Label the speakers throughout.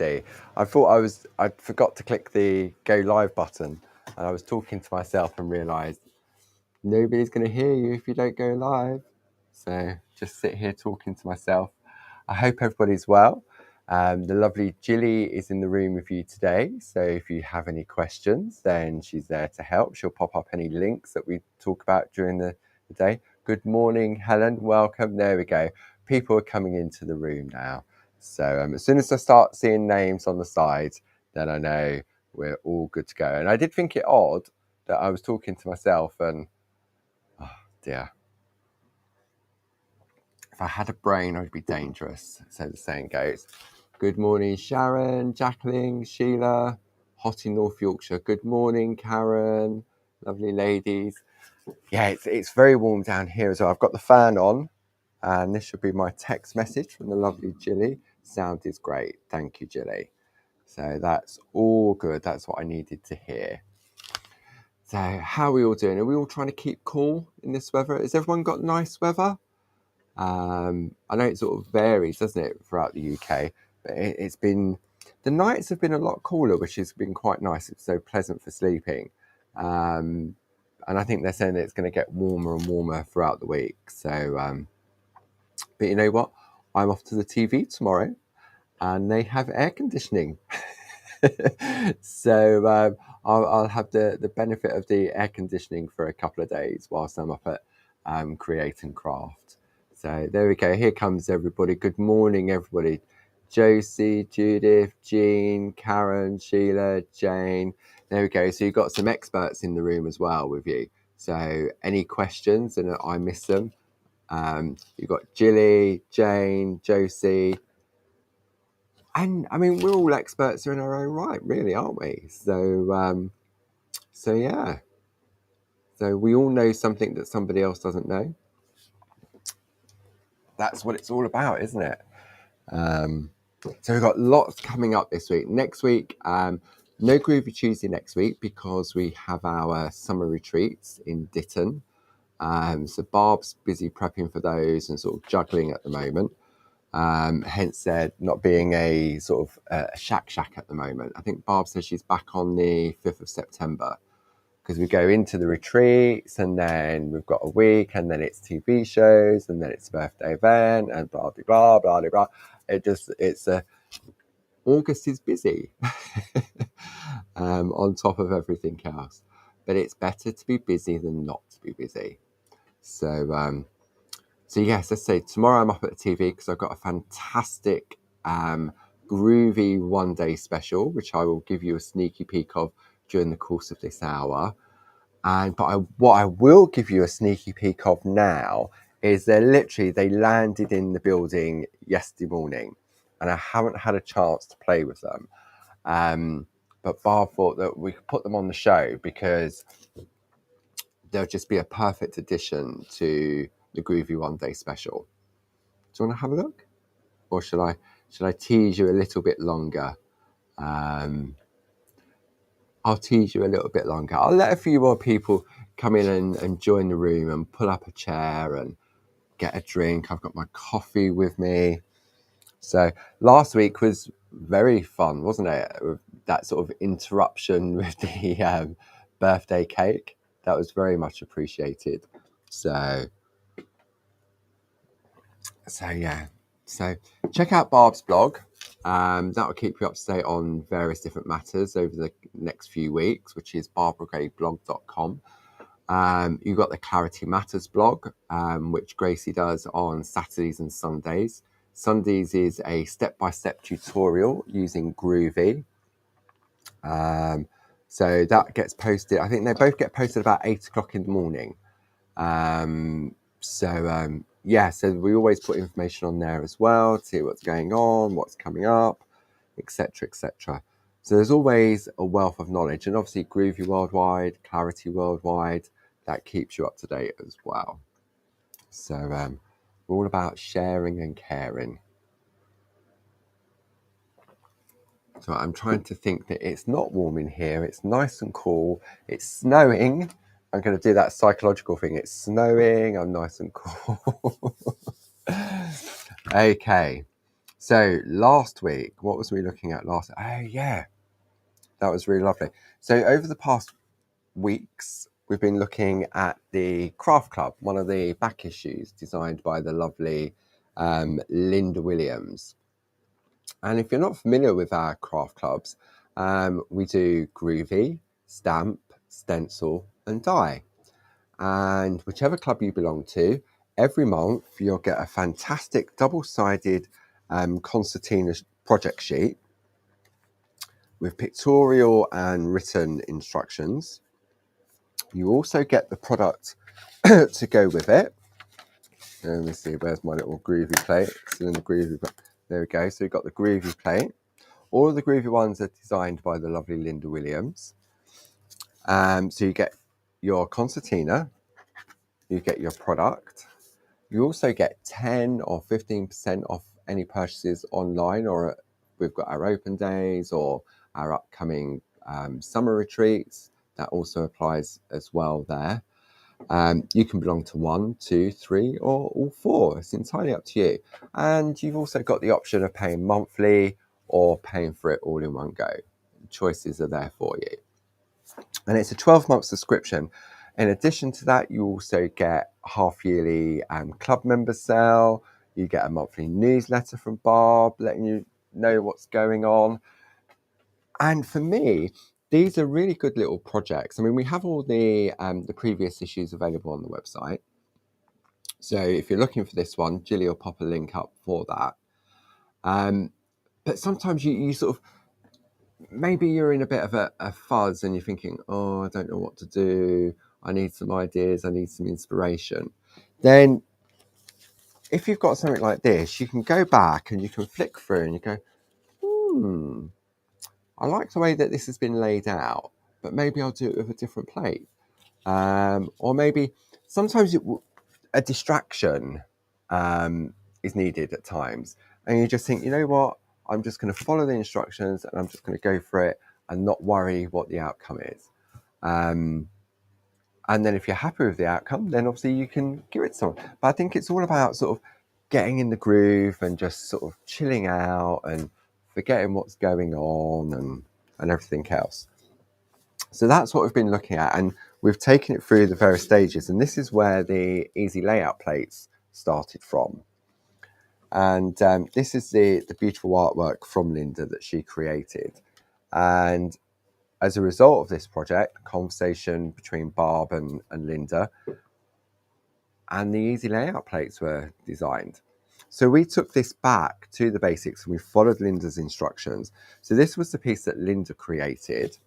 Speaker 1: I thought I forgot to click the go live button, and I was talking to myself and realised nobody's going to hear you if you don't go live. So just sit here talking to myself. I hope everybody's well. The lovely Jilly is in the room with you today. So if you have any questions, then she's there to help. She'll pop up any links that we talk about during the day. Good morning, Helen. Welcome. There we go. People are coming into the room now. So as soon as I start seeing names on the side, then I know we're all good to go. And I did think it odd that I was talking to myself and, oh dear, if I had a brain, I'd be dangerous. So the saying goes. Good morning, Sharon, Jacqueline, Sheila, hot in North Yorkshire. Good morning, Karen, lovely ladies. Yeah, it's very warm down here as well. I've got the fan on, and this should be my text message from the lovely Jilly. Sound is great. Thank you, Jilly. So that's all good. That's what I needed to hear. So how are we all doing? Are we all trying to keep cool in this weather? Has everyone got nice weather? I know it sort of varies, doesn't it, throughout the UK, but it's been, the nights have been a lot cooler, which has been quite nice. It's so pleasant for sleeping. And I think they're saying that it's going to get warmer and warmer throughout the week. So, but you know what? I'm off to the TV tomorrow and they have air conditioning. So I'll have the benefit of the air conditioning for a couple of days whilst I'm up at Create and Craft. So there we go. Here comes everybody. Good morning, everybody. Josie, Judith, Jean, Karen, Sheila, Jane. There we go. So you've got some experts in the room as well with you. So any questions and I miss them? You've got Jilly, Jane, Josie. And I mean, we're all experts in our own right, really, aren't we? So yeah. So we all know something that somebody else doesn't know. That's what it's all about, isn't it? So we've got lots coming up this week. Next week, no Groovi Tuesday next week because we have our summer retreats in Ditton. So Barb's busy prepping for those and sort of juggling at the moment. Hence there not being a sort of a shack at the moment. I think Barb says she's back on the 5th of September because we go into the retreats and then we've got a week and then it's TV shows and then it's a birthday event and blah, blah, blah, blah, blah. August is busy on top of everything else. But it's better to be busy than not to be busy. So yes, let's say tomorrow I'm up at the TV because I've got a fantastic Groovi one-day special, which I will give you a sneaky peek of during the course of this hour. What I will give you a sneaky peek of now is they landed in the building yesterday morning, and I haven't had a chance to play with them. But Barb thought that we could put them on the show because they'll just be a perfect addition to the Groovi one day special. Do you want to have a look? Or should I tease you a little bit longer? I'll tease you a little bit longer. I'll let a few more people come in and join the room and pull up a chair and get a drink. I've got my coffee with me. So last week was very fun, wasn't it? With that sort of interruption with the birthday cake. That was very much appreciated. So yeah. So check out Barb's blog. That will keep you up to date on various different matters over the next few weeks, which is barbaragrayblog.com. You've got the Clarity Matters blog, which Gracie does on Saturdays and Sundays. Sundays is a step-by-step tutorial using Groovi. So that gets posted. I think they both get posted about 8 o'clock in the morning. So we always put information on there as well, to see what's going on, what's coming up, etc., etc. So there's always a wealth of knowledge, and obviously Groovi Worldwide, Clarity Worldwide, that keeps you up to date as well. So we're all about sharing and caring. So I'm trying to think that it's not warm in here. It's nice and cool. It's snowing. I'm going to do that psychological thing. It's snowing. I'm nice and cool. Okay. So last week, what was we looking at last? Oh yeah, that was really lovely. So over the past weeks, we've been looking at the Craft Club, one of the back issues designed by the lovely Linda Williams. And if you're not familiar with our craft clubs, we do Groovi, Stamp, Stencil, and Die. And whichever club you belong to, every month you'll get a fantastic double-sided concertina project sheet with pictorial and written instructions. You also get the product to go with it. Let me see, where's my little Groovi plate? It's in the Groovi. There we go. So you've got the Groovi plate. All of the Groovi ones are designed by the lovely Linda Williams. So you get your concertina, you get your product. You also get 10 or 15% off any purchases online, or we've got our open days or our upcoming summer retreats. That also applies as well there. You can belong to 1, 2, 3, or all 4. It's entirely up to you. And you've also got the option of paying monthly or paying for it all in one go. Choices are there for you. And it's a 12-month subscription. In addition to that, you also get a half-yearly club member sale. You get a monthly newsletter from Barb letting you know what's going on. And for me, these are really good little projects. I mean, we have all the previous issues available on the website. So if you're looking for this one, Gilly will pop a link up for that. But sometimes you sort of, maybe you're in a bit of a fuzz and you're thinking, oh, I don't know what to do. I need some ideas. I need some inspiration. Then if you've got something like this, you can go back and you can flick through and you go, I like the way that this has been laid out, but maybe I'll do it with a different plate. Or maybe sometimes a distraction is needed at times. And you just think, you know what? I'm just going to follow the instructions and I'm just going to go for it and not worry what the outcome is. And then if you're happy with the outcome, then obviously you can give it to someone. But I think it's all about sort of getting in the groove and just sort of chilling out and forgetting what's going on and everything else. So that's what we've been looking at, and we've taken it through the various stages. And this is where the easy layout plates started from. And this is the beautiful artwork from Linda that she created. And as a result of this project, conversation between Barb and Linda, and the easy layout plates were designed. So we took this back to the basics and we followed Linda's instructions. So this was the piece that Linda created.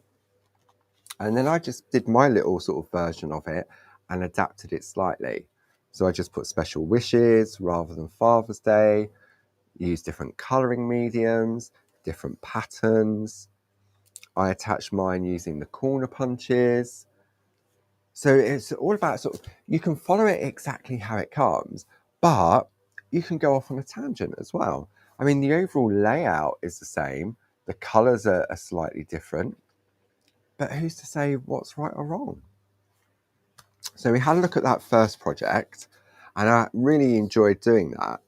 Speaker 1: And then I just did my little sort of version of it and adapted it slightly. So I just put special wishes rather than Father's Day, used different colouring mediums, different patterns. I attached mine using the corner punches. So it's all about sort of, you can follow it exactly how it comes, but you can go off on a tangent as well. I mean, the overall layout is the same. The colours are slightly different, but who's to say what's right or wrong? So we had a look at that first project and I really enjoyed doing that.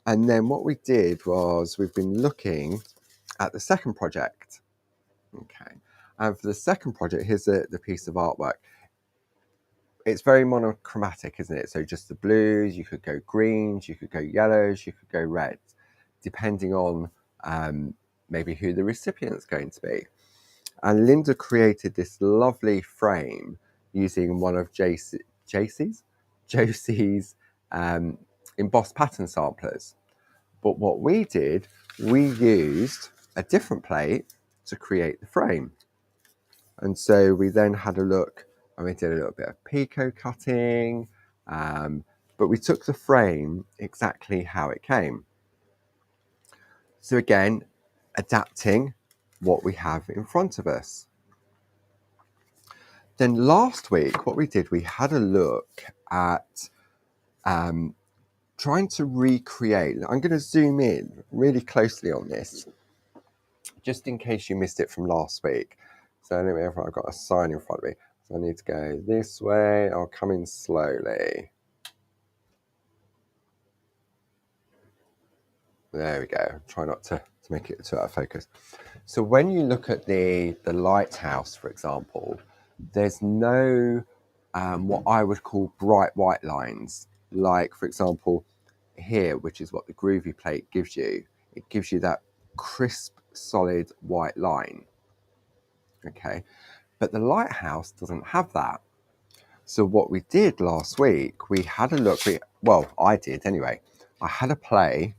Speaker 1: And then what we did was we've been looking at the second project. Okay. And for the second project, here's the piece of artwork. It's very monochromatic, isn't it? So just the blues, you could go greens, you could go yellows, you could go reds, depending on maybe who the recipient's going to be. And Linda created this lovely frame using one of Josie's embossed pattern samplers. But what we did, we used a different plate to create the frame. And so we then had a look and we did a little bit of picot cutting, but we took the frame exactly how it came. So again, adapting what we have in front of us. Then last week, what we did, we had a look at trying to recreate. I'm going to zoom in really closely on this, just in case you missed it from last week. So anyway, I've got a sign in front of me. So I need to go this way. I'll come in slowly. There we go. Try not to make it too out of focus. So when you look at the lighthouse, for example, there's no what I would call bright white lines. Like, for example, here, which is what the Groovi plate gives you. It gives you that crisp, solid white line. Okay. But the lighthouse doesn't have that. So what we did last week, we had a look. Well, I did anyway. I had a play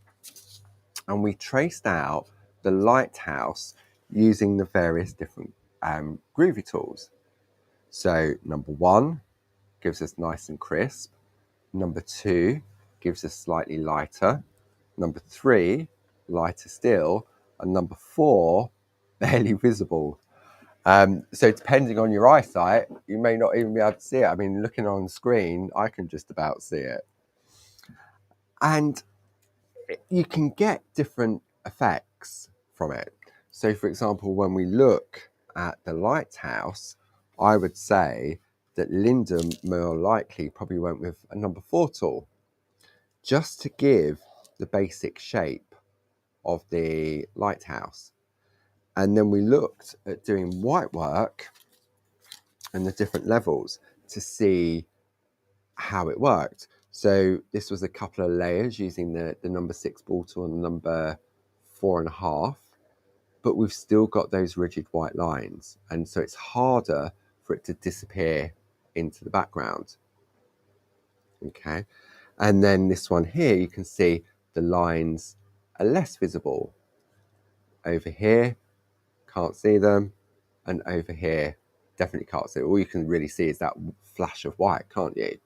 Speaker 1: and we traced out the lighthouse using the various different Groovi tools. So number 1 gives us nice and crisp. Number 2 gives us slightly lighter. Number 3, lighter still. And number 4, barely visible. So depending on your eyesight, you may not even be able to see it. I mean, looking on the screen, I can just about see it. And you can get different effects from it. So, for example, when we look at the lighthouse, I would say that Linda more likely probably went with a number 4 tool, just to give the basic shape of the lighthouse. And then we looked at doing white work and the different levels to see how it worked. So this was a couple of layers using the number 6 ball tool and the number 4.5, but we've still got those rigid white lines, and so it's harder for it to disappear into the background. Okay, and then this one here, you can see the lines are less visible. Over here, can't see them, and over here, definitely can't see. All you can really see is that flash of white, can't you?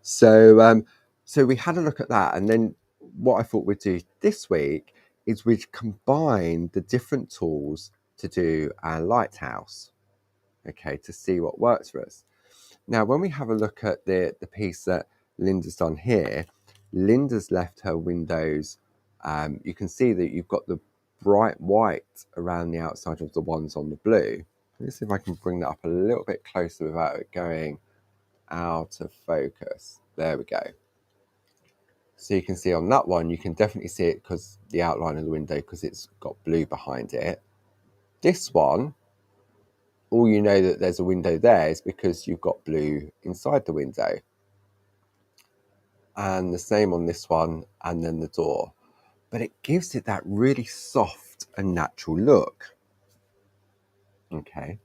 Speaker 1: So, so we had a look at that, and then what I thought we'd do this week is we'd combine the different tools to do our lighthouse, okay, to see what works for us. Now, when we have a look at the piece that Linda's done here, Linda's left her windows. You can see that you've got the bright white around the outside of the ones on the blue. Let's see if I can bring that up a little bit closer without it going out of focus. There we go. So you can see on that one, you can definitely see it because the outline of the window, because it's got blue behind it. This one, all you know that there's a window there is because you've got blue inside the window. And the same on this one, and then the door. But it gives it that really soft and natural look. Okay.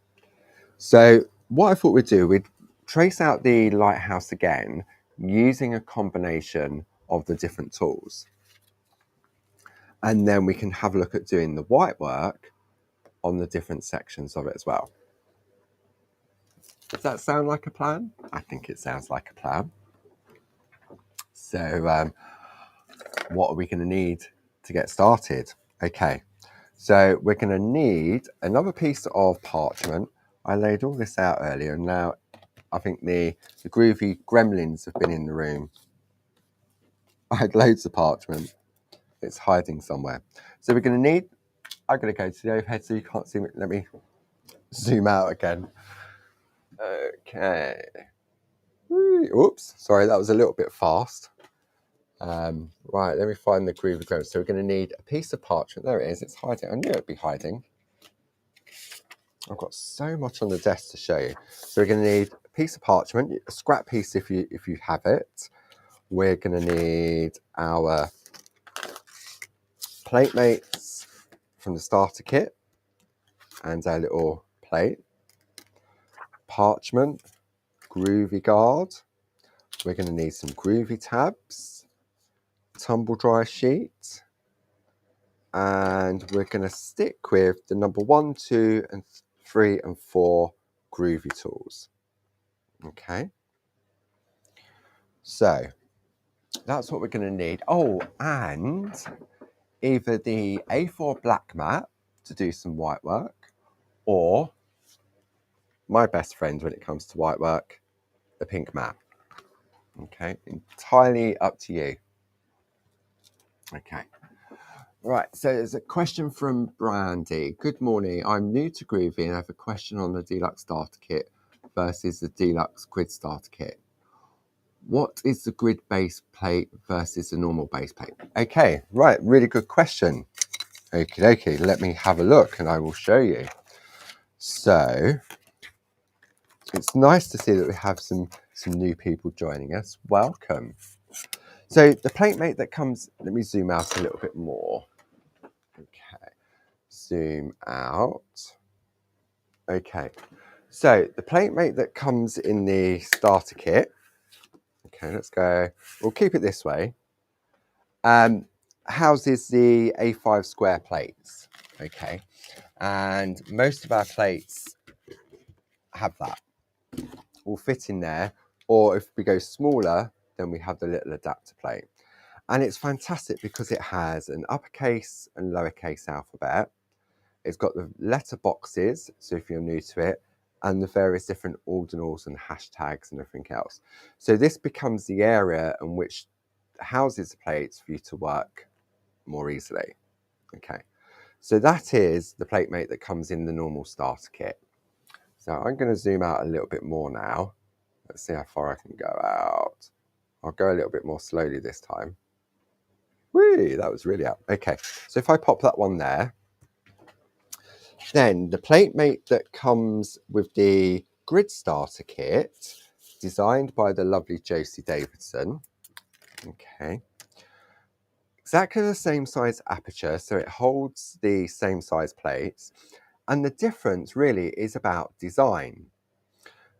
Speaker 1: So what I thought we'd do, we'd trace out the lighthouse again using a combination of the different tools. And then we can have a look at doing the white work on the different sections of it as well. Does that sound like a plan? I think it sounds like a plan. So what are we going to need to get started? Okay, so we're going to need another piece of parchment. I laid all this out earlier, and now I think the Groovi gremlins have been in the room. I had loads of parchment. It's hiding somewhere. So we're going to need, I'm going to go to the overhead so you can't see me. Let me zoom out again. Okay. Oops, sorry, that was a little bit fast. Right, let me find the Groovi gremlin. So we're going to need a piece of parchment. There it is. It's hiding. I knew it'd be hiding. I've got so much on the desk to show you. So we're going to need a piece of parchment, a scrap piece if you have it. We're going to need our plate mates from the starter kit and our little plate. Parchment, Groovi guard. We're going to need some Groovi tabs, tumble dry sheet, and we're going to stick with the number 1, 2, and 3 and 4 Groovi tools. Okay. So that's what we're going to need. Oh, and either the A4 black mat to do some white work, or my best friend when it comes to white work, the pink mat. Okay, entirely up to you. Okay. Right, so there's a question from Brandy. Good morning. I'm new to Groovi and I have a question on the Deluxe Starter Kit versus the Deluxe Grid Starter Kit. What is the grid base plate versus the normal base plate? Okay, right, really good question. Okay, let me have a look and I will show you. So it's nice to see that we have some new people joining us. Welcome. So the plate mate that comes, let me zoom out a little bit more. Okay, zoom out. Okay, so the plate mate that comes in the starter kit, okay, let's go, we'll keep it this way, houses the A5 square plates, okay, and most of our plates have that, will fit in there, or if we go smaller, then we have the little adapter plate. And it's fantastic because it has an uppercase and lowercase alphabet. It's got the letter boxes, so if you're new to it, and the various different ordinals and hashtags and everything else. So this becomes the area in which houses the plates for you to work more easily. Okay, so that is the plate mate that comes in the normal starter kit. So I'm going to zoom out a little bit more now. Let's see how far I can go out. I'll go a little bit more slowly this time. Whee, that was really out. Okay, so if I pop that one there, then the plate mate that comes with the grid starter kit, designed by the lovely Josie Davidson. Okay, exactly the same size aperture, so it holds the same size plates. And the difference really is about design.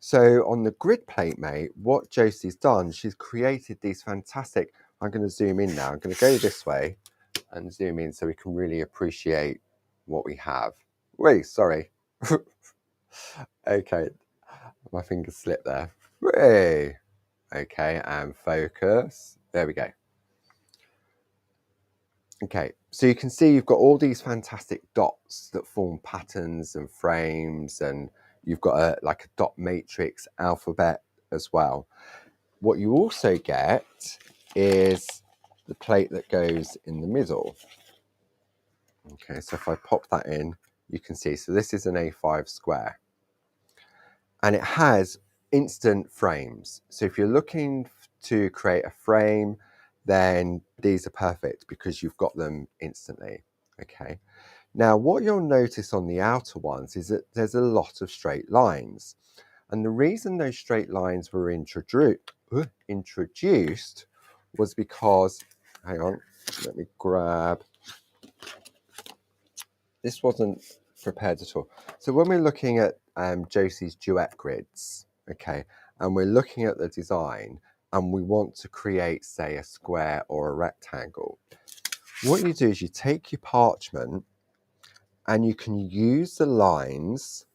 Speaker 1: So on the grid plate mate, what Josie's done, she's created these fantastic, I'm going to zoom in now, I'm going to go this way and zoom in so we can really appreciate what we have. Wait, sorry. Okay, my finger slipped there. Wait. Okay, and focus. There we go. Okay, so you can see you've got all these fantastic dots that form patterns and frames, and you've got like a dot matrix alphabet as well. What you also get is the plate that goes in the middle. Okay, so if I pop that in, you can see, so this is an A5 square. And it has instant frames. So if you're looking to create a frame, then these are perfect because you've got them instantly. Okay. Now, what you'll notice on the outer ones is that there's a lot of straight lines. And the reason those straight lines were introduced was because, hang on, let me grab, this wasn't prepared at all. So when we're looking at Josie's duet grids, okay, and we're looking at the design and we want to create, say, a square or a rectangle, what you do is you take your parchment and you can use the lines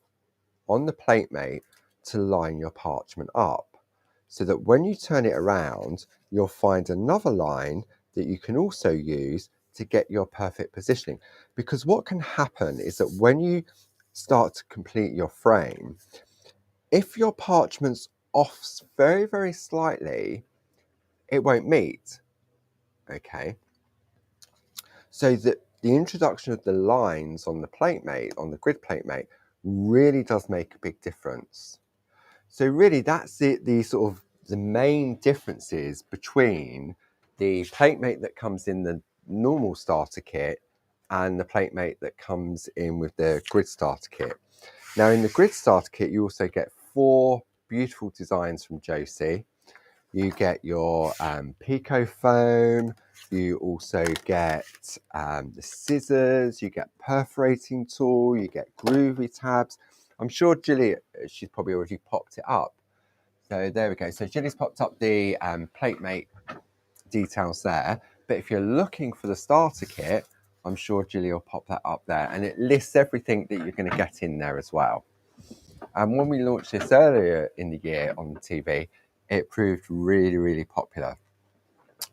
Speaker 1: on the plate mate to line your parchment up, so that when you turn it around, you'll find another line that you can also use to get your perfect positioning. Because what can happen is that when you start to complete your frame, if your parchment's off very, very slightly, it won't meet. Okay. So that the introduction of the lines on the plate mate, on the grid plate mate, really does make a big difference. So really that's the sort of the main differences between the plate mate that comes in the normal starter kit and the plate mate that comes in with the grid starter kit. Now in the grid starter kit, you also get 4 beautiful designs from Josie. You get your Pico foam, you also get the scissors, you get perforating tool, you get Groovi tabs. I'm sure Gilly, she's probably already popped it up. So there we go. So Gilly's popped up the plate mate details there. But if you're looking for the starter kit, I'm sure Gilly will pop that up there. And it lists everything that you're going to get in there as well. And when we launched this earlier in the year on the TV, it proved really, really popular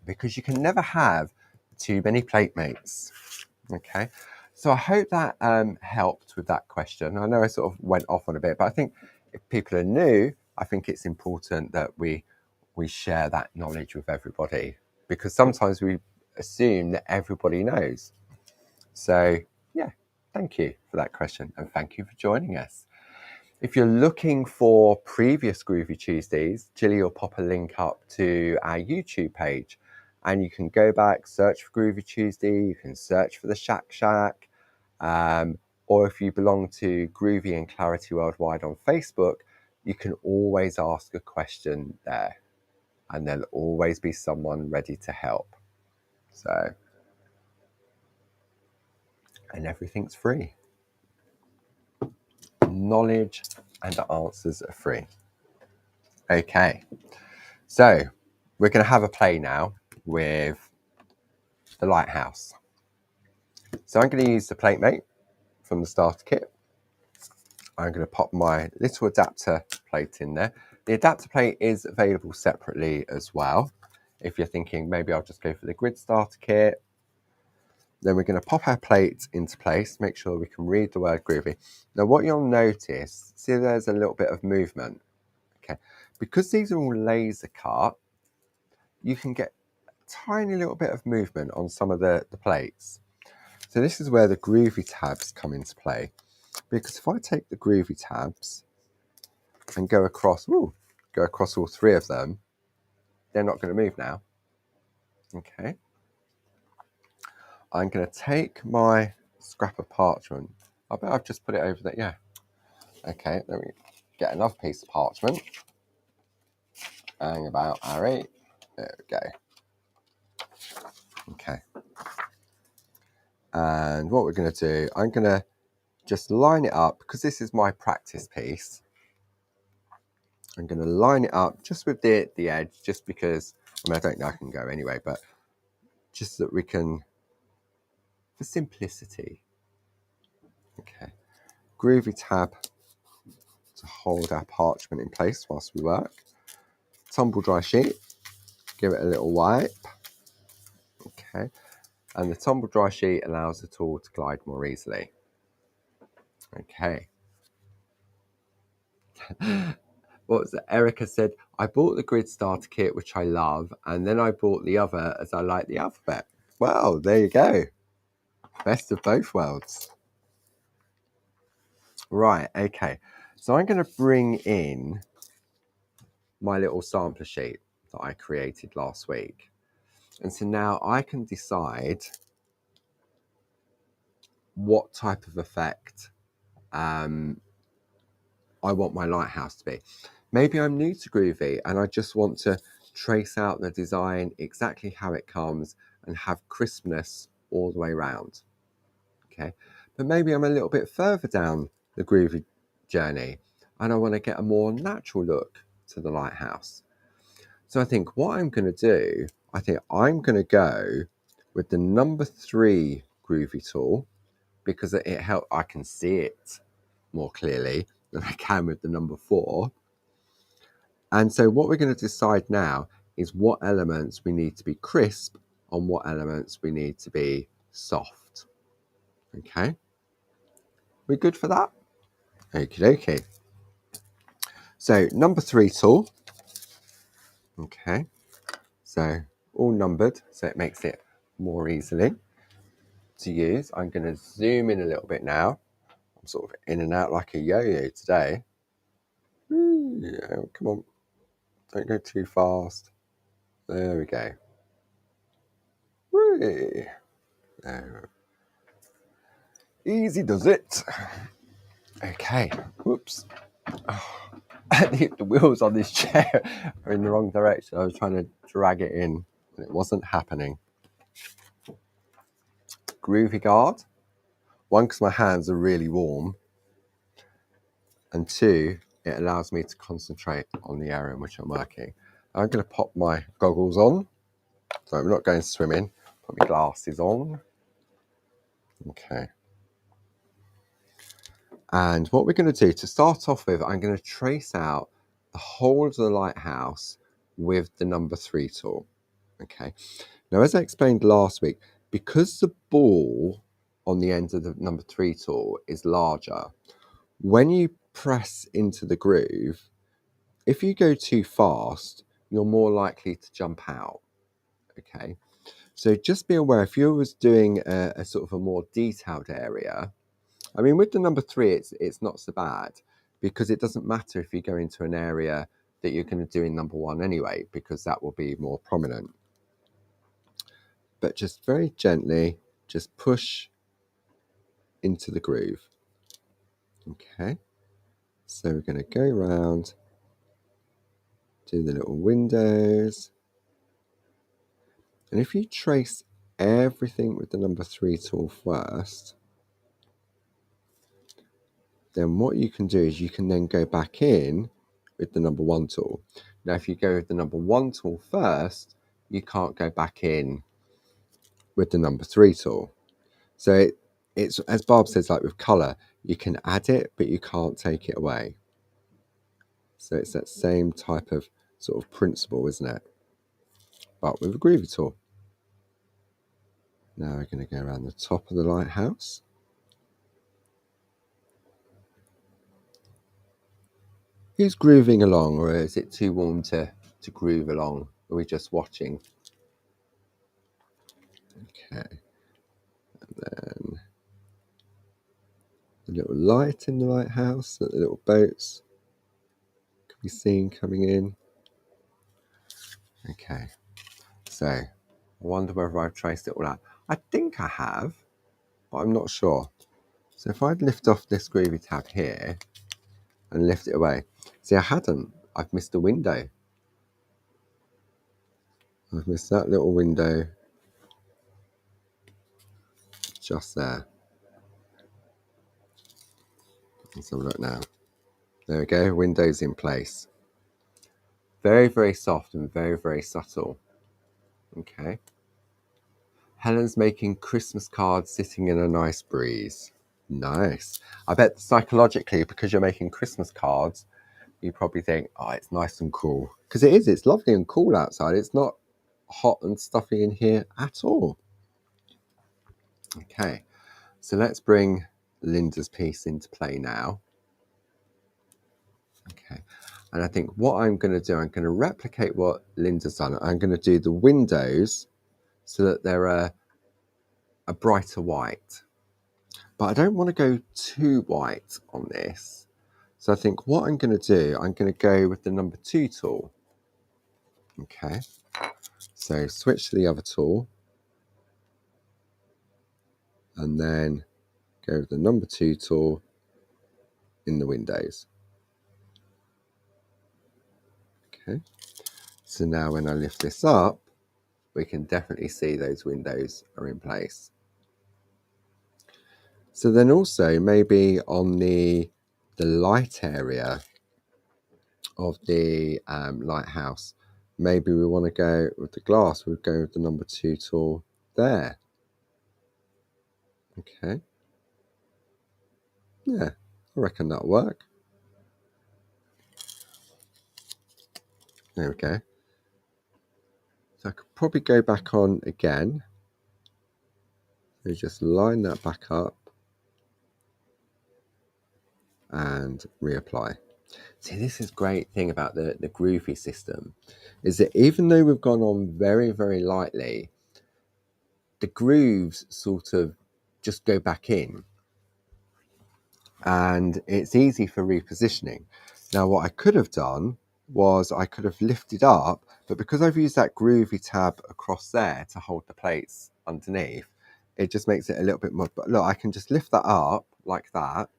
Speaker 1: because you can never have too many plate mates. Okay, so I hope that helped with that question. I know I sort of went off on a bit, but I think if people are new, I think it's important that we share that knowledge with everybody, because sometimes we assume that everybody knows. So yeah, thank you for that question and thank you for joining us. If you're looking for previous Groovy Tuesdays, Gilly will pop a link up to our YouTube page and you can go back, search for Groovy Tuesday, you can search for the Shack Shack, or if you belong to Groovy and Clarity Worldwide on Facebook, you can always ask a question there and there'll always be someone ready to help. So, and everything's free. Knowledge and the answers are free. Okay, so we're going to have a play now with the lighthouse. So I'm going to use the plate mate from the starter kit. I'm going to pop my little adapter plate in there. The adapter plate is available separately as well. If you're thinking maybe I'll just go for the grid starter kit, then we're going to pop our plate into place, make sure we can read the word groovy. Now what you'll notice, see there's a little bit of movement. Okay, because these are all laser cut, you can get a tiny little bit of movement on some of the plates. So this is where the Groovy tabs come into play. Because if I take the Groovy tabs and go across all three of them, they're not going to move now. Okay. I'm going to take my scrap of parchment. I bet I've just put it over there. Yeah. Okay, let me get another piece of parchment. Hang about, Harry. There we go. Okay. And what we're going to do, I'm going to just line it up because this is my practice piece. I'm going to line it up just with the edge, just because, I mean, I don't know I can go anyway, but just so that we can, for simplicity. Okay. Groovy tab to hold our parchment in place whilst we work. Tumble dry sheet, give it a little wipe. Okay. And the tumble dry sheet allows the tool to glide more easily. Okay. What was it? Erica said, I bought the grid starter kit, which I love, and then I bought the other as I like the alphabet. Well, there you go. Best of both worlds. Right, okay. So I'm going to bring in my little sampler sheet that I created last week. And so now I can decide what type of effect I want my lighthouse to be. Maybe I'm new to Groovy and I just want to trace out the design exactly how it comes and have crispness all the way around. Okay, but maybe I'm a little bit further down the Groovy journey and I want to get a more natural look to the lighthouse. So I think what I'm going to do, I think I'm going to go with the number 3 Groovy tool because it helps. I can see it more clearly than I can with the number 4. And so what we're going to decide now is what elements we need to be crisp and what elements we need to be soft. Okay, we good for that? Okie dokie. So number 3 tool. Okay, so all numbered, so it makes it more easily to use. I'm going to zoom in a little bit now. I'm sort of in and out like a yo-yo today. Yeah, come on, don't go too fast. There we go. There. Easy does it. Okay, whoops. Oh, the wheels on this chair are in the wrong direction. I was trying to drag it in and it wasn't happening. Groovy guard. 1, because my hands are really warm. And 2, it allows me to concentrate on the area in which I'm working. I'm going to pop my goggles on. So I'm not going swimming. Put my glasses on. Okay. And what we're going to do to start off with, I'm going to trace out the whole of the lighthouse with the number 3 tool. Okay. Now, as I explained last week, because the ball on the end of the number 3 tool is larger, when you press into the groove, if you go too fast, you're more likely to jump out. Okay. So just be aware, if you was doing a sort of a more detailed area, I mean, with the number 3, it's not so bad. because it doesn't matter if you go into an area that you're going to do in number 1 anyway, because that will be more prominent. But just very gently, just push into the groove. Okay, so we're going to go around, do the little windows. And if you trace everything with the number 3 tool first, then what you can do is you can then go back in with the number 1 tool. Now, if you go with the number 1 tool first, you can't go back in with the number 3 tool. So it's, as Barb says, like with colour, you can add it, but you can't take it away. So it's that same type of sort of principle, isn't it? But with a Groovi tool. Now we're going to go around the top of the lighthouse. Who's grooving along, or is it too warm to groove along? Are we just watching? Okay. And then the little light in the lighthouse that the little boats can be seen coming in. Okay. So I wonder whether I've traced it all out. I think I have, but I'm not sure. So if I'd lift off this Groovi tab here and lift it away. See, I hadn't. I've missed a window. I've missed that little window just there. Let's have a look now. There we go, windows in place. Very, very soft and very, very subtle. Okay. Helen's making Christmas cards sitting in a nice breeze. Nice. I bet psychologically, because you're making Christmas cards, you probably think, oh, it's nice and cool. Because it is, it's lovely and cool outside. It's not hot and stuffy in here at all. Okay, so let's bring Linda's piece into play now. Okay, and I think what I'm going to do, I'm going to replicate what Linda's done. I'm going to do the windows so that they're a brighter white. But I don't want to go too white on this. So I think what I'm going to do, I'm going to go with the number 2 tool. Okay, so switch to the other tool. And then go with the number 2 tool in the windows. Okay, so now when I lift this up, we can definitely see those windows are in place. So then also maybe on the light area of the lighthouse, maybe we want to go with the glass, we'd go with the number 2 tool there. Okay. Yeah, I reckon that'll work. There we go. So I could probably go back on again. So just line that back up and reapply. See, this is great thing about the Groovi system, is that even though we've gone on very, very lightly, the grooves sort of just go back in. And it's easy for repositioning. Now, what I could have done was I could have lifted up, but because I've used that Groovi tab across there to hold the plates underneath, it just makes it a little bit more. But look, I can just lift that up like that,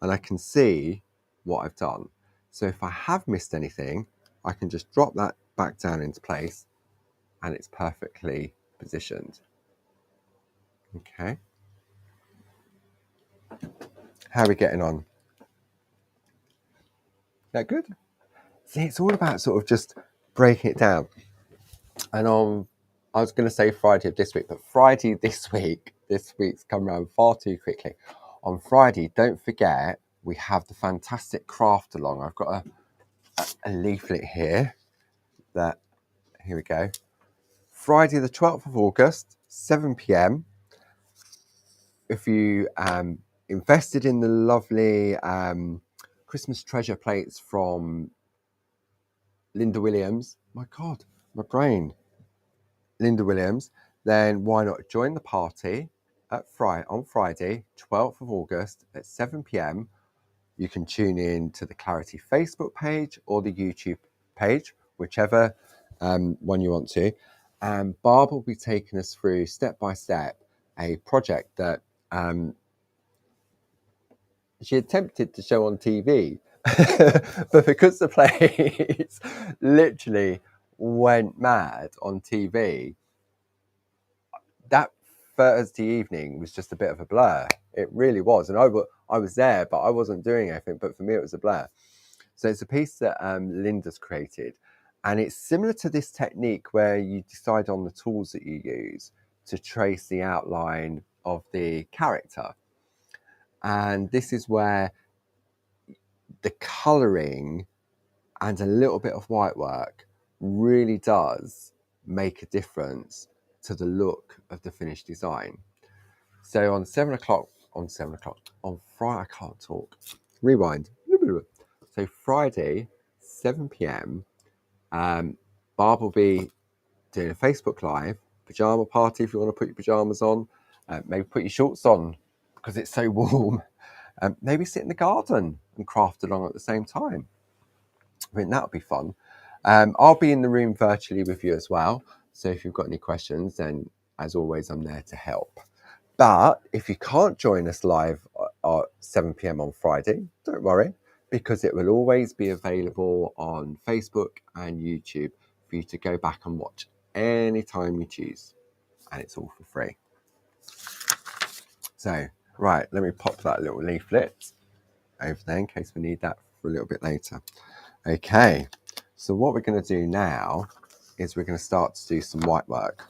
Speaker 1: and I can see what I've done. So if I have missed anything, I can just drop that back down into place, and it's perfectly positioned. Okay. How are we getting on? That good? See, it's all about sort of just breaking it down. And I was going to say Friday of this week, but Friday this week's come around far too quickly. On Friday, don't forget, we have the fantastic craft along. I've got a leaflet here here we go. Friday the 12th of August, 7 p.m. If you invested in the lovely Christmas treasure plates from Linda Williams, my God, my brain, Linda Williams, then why not join the party on Friday, 12th of August at 7 p.m. You can tune in to the Clarity Facebook page or the YouTube page, whichever one you want to. And Barb will be taking us through step by step a project that she attempted to show on TV, but because the place literally went mad on TV, that Thursday evening was just a bit of a blur. It really was. And I was there, but I wasn't doing anything. But for me, it was a blur. So it's a piece that Linda's created. And it's similar to this technique where you decide on the tools that you use to trace the outline of the character. And this is where the colouring and a little bit of white work really does make a difference to the look of the finished design. So on Friday, I can't talk. Rewind. So Friday, 7 p.m, Barb will be doing a Facebook Live, pyjama party if you want to put your pyjamas on. Maybe put your shorts on because it's so warm. Maybe sit in the garden and craft along at the same time. I think that would be fun. I'll be in the room virtually with you as well. So if you've got any questions, then as always, I'm there to help. But if you can't join us live at 7 p.m. on Friday, don't worry, because it will always be available on Facebook and YouTube for you to go back and watch anytime you choose. And it's all for free. So, right, let me pop that little leaflet over there in case we need that for a little bit later. Okay, so what we're going to do now is we're going to start to do some white work.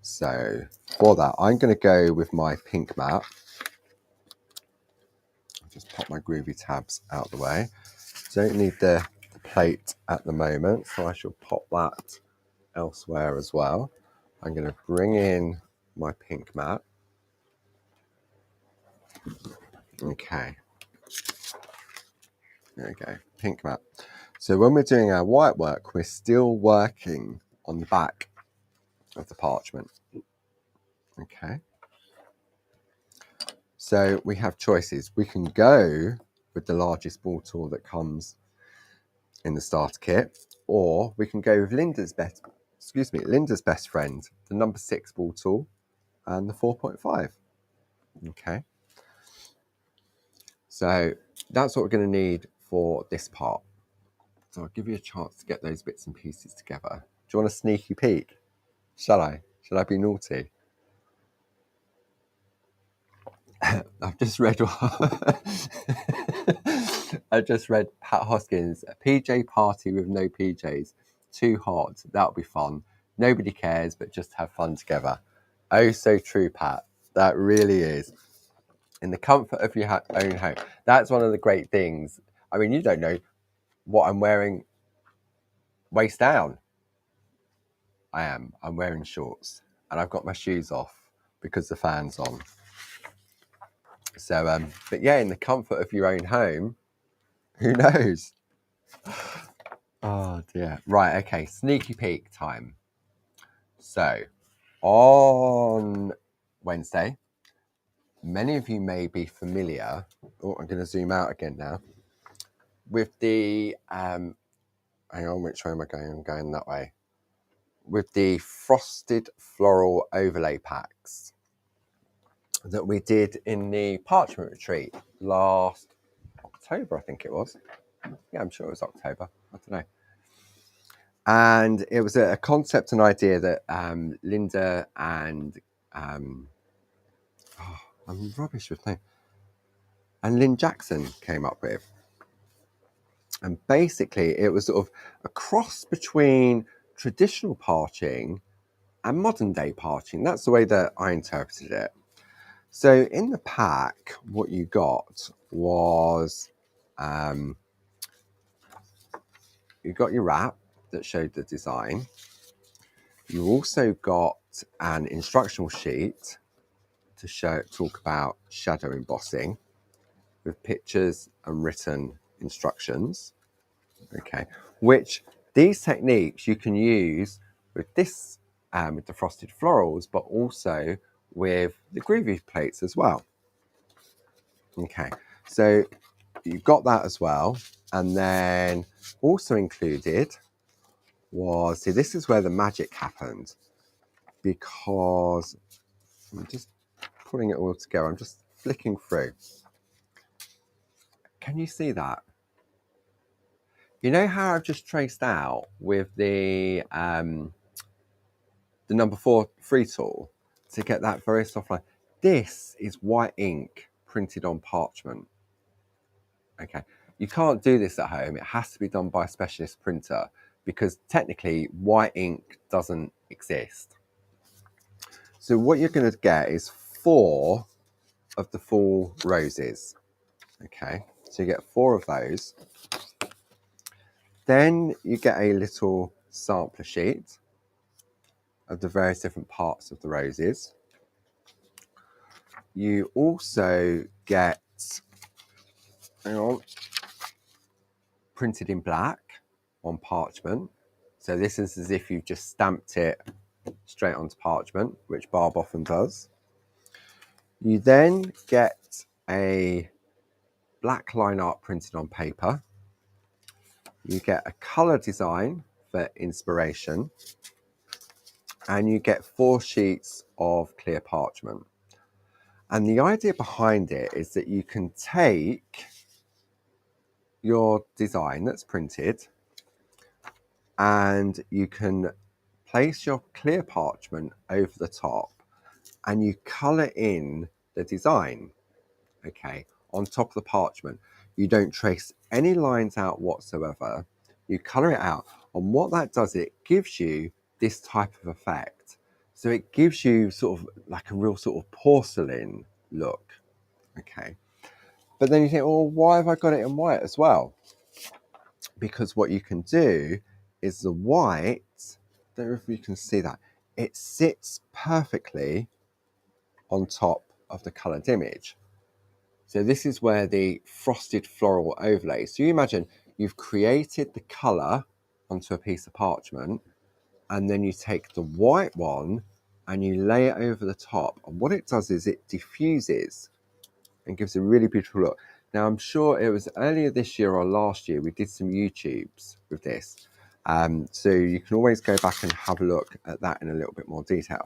Speaker 1: So for that, I'm going to go with my pink mat. I'll just pop my Groovi tabs out of the way. Don't need the plate at the moment, so I shall pop that elsewhere as well. I'm going to bring in my pink mat. Okay. There we go, pink mat. So when we're doing our white work, we're still working on the back of the parchment. Okay. So we have choices. We can go with the largest ball tool that comes in the starter kit, or we can go with Linda's best friend, the number 6 ball tool and the 4.5. Okay. So that's what we're going to need for this part. So I'll give you a chance to get those bits and pieces together. Do you want a sneaky peek? Shall I? Shall I be naughty? I've just read Pat Hoskins, a PJ party with no PJs. Too hot. That'll be fun. Nobody cares, but just have fun together. Oh, so true, Pat. That really is. In the comfort of your own home. That's one of the great things. I mean, you don't know what I'm wearing waist down. I'm wearing shorts and I've got my shoes off because the fan's on. So, but yeah, in the comfort of your own home, who knows? Oh dear. Right, okay, sneaky peek time. So, on Wednesday, many of you may be familiar, I'm going to zoom out again now, with the, hang on, which way am I going? I'm going that way. With the frosted floral overlay packs that we did in the parchment retreat last October, I think it was. Yeah, I'm sure it was October. I don't know. And it was a concept and idea that Linda and I'm rubbish with names. And Lynn Jackson came up with. And basically, it was sort of a cross between traditional parching and modern day parching. That's the way that I interpreted it. So in the pack, what you got was you got your wrap that showed the design. You also got an instructional sheet to talk about shadow embossing with pictures and written instructions. Okay, which these techniques you can use with this with the frosted florals, but also with the Groovi plates as well. Okay, So you've got that as well. And then also included was, see, this is where the magic happened, because I'm just putting it all together. I'm just flicking through. Can you see that? You know how I've just traced out with the number 4 free tool to get that very soft line? This is white ink printed on parchment. Okay, you can't do this at home. It has to be done by a specialist printer because technically white ink doesn't exist. So what you're going to get is 4 of the full roses. Okay, so you get 4 of those. Then you get a little sampler sheet of the various different parts of the roses. You also get, hang on, printed in black on parchment. So this is as if you've just stamped it straight onto parchment, which Barb often does. You then get a black line art printed on paper. You get a colour design for inspiration. And you get 4 sheets of clear parchment. And the idea behind it is that you can take your design that's printed and you can place your clear parchment over the top and you colour in the design, okay, on top of the parchment. You don't trace any lines out whatsoever. You colour it out. And what that does, it gives you this type of effect. So it gives you sort of like a real sort of porcelain look, okay. But then you think, well, why have I got it in white as well? Because what you can do is the white, I don't know if you can see that, it sits perfectly on top of the coloured image. So this is where the frosted floral overlay. So you imagine you've created the colour onto a piece of parchment, and then you take the white one and you lay it over the top. And what it does is it diffuses and gives a really beautiful look. Now, I'm sure it was earlier this year or last year, we did some YouTubes with this. So you can always go back and have a look at that in a little bit more detail.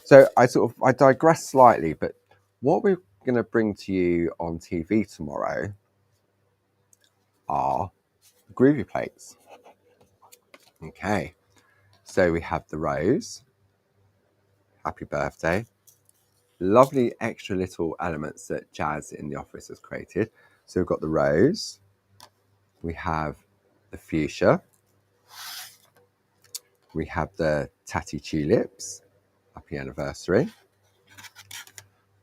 Speaker 1: So I digress slightly, but what we're going to bring to you on TV tomorrow are Groovi plates. Okay, so we have the rose, happy birthday, lovely extra little elements that Jazz in the office has created. So we've got the rose, we have the fuchsia, we have the tatty tulips, happy anniversary,